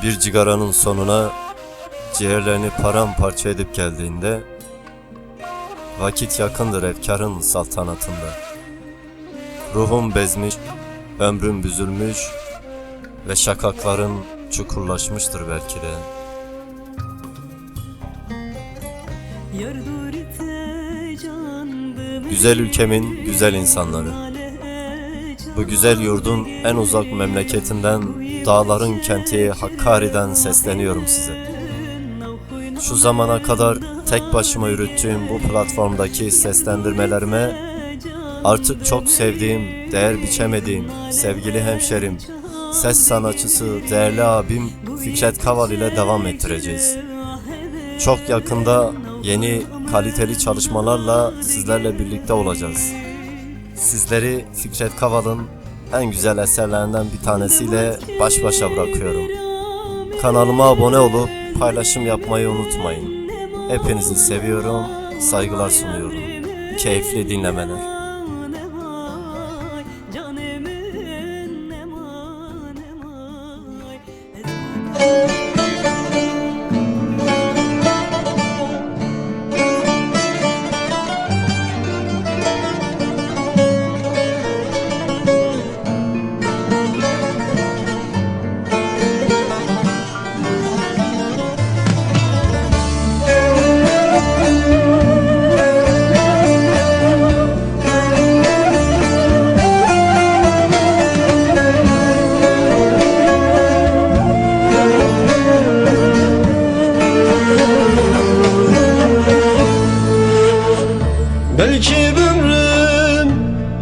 Bir cigaranın sonuna ciğerlerini paramparça edip geldiğinde, vakit yakındır efkarın saltanatında. Ruhum bezmiş, ömrüm büzülmüş ve şakakların çukurlaşmıştır belki de. Güzel ülkemin güzel insanları, bu güzel yurdun en uzak memleketinden, dağların kenti Hakkari'den sesleniyorum size. Şu zamana kadar tek başıma yürüttüğüm bu platformdaki seslendirmelerime artık çok sevdiğim, değer biçemediğim sevgili hemşerim, ses sanatçısı, değerli abim Fikret Kaval ile devam ettireceğiz. Çok yakında yeni kaliteli çalışmalarla sizlerle birlikte olacağız. Sizleri Fikret Kaval'ın en güzel eserlerinden bir tanesiyle baş başa bırakıyorum. Kanalıma abone olup paylaşım yapmayı unutmayın. Hepinizi seviyorum, saygılar sunuyorum. Keyifli dinlemeler. Belki ömrüm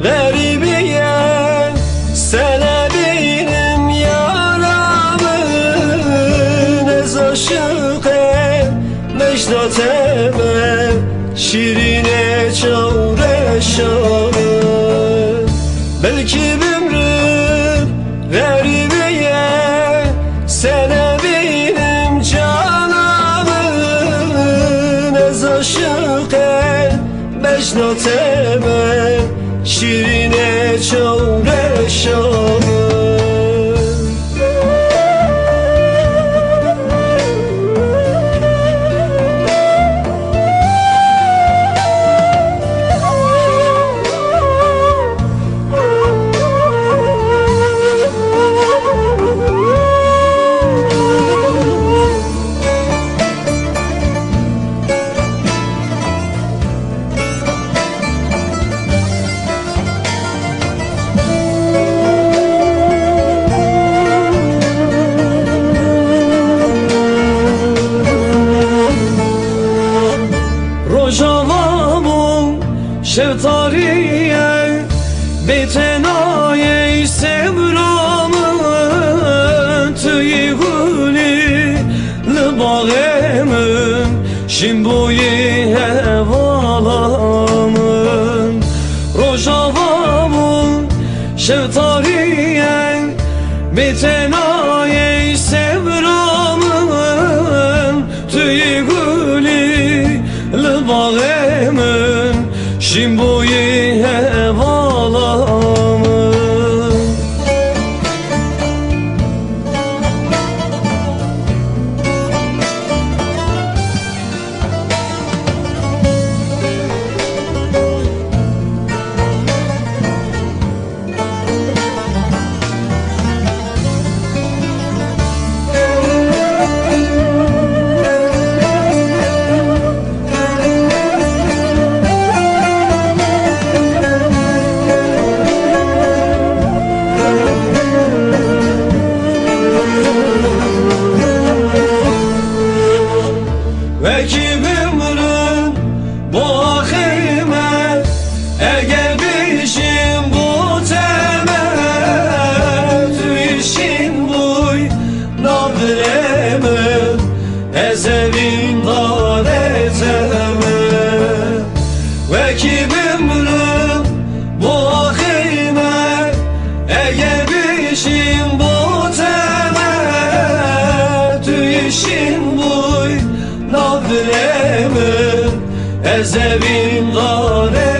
garibiye senebinim yaramın ez aşık Necdet eme şirine çavreşanı. Belki ömrüm garibiye senebinim canamın ez aşık Necdet eme şirine çavreşanı. Rojavamın şeftaliye betenaye sevramın tüyhuli lıbağımın şimboyi hevalamın. Rojavamın şeftaliye betenaye sevramın tüyhuli lıbağımın şimboyi hevalamın. Belki ömrüm bu ahime eğer biçim bu temel tüyşin buy nadreme ezevin dareteme. Belki ömrüm bu ahime eğer biçim bu temel tüyşin buy nadreme ezevin dare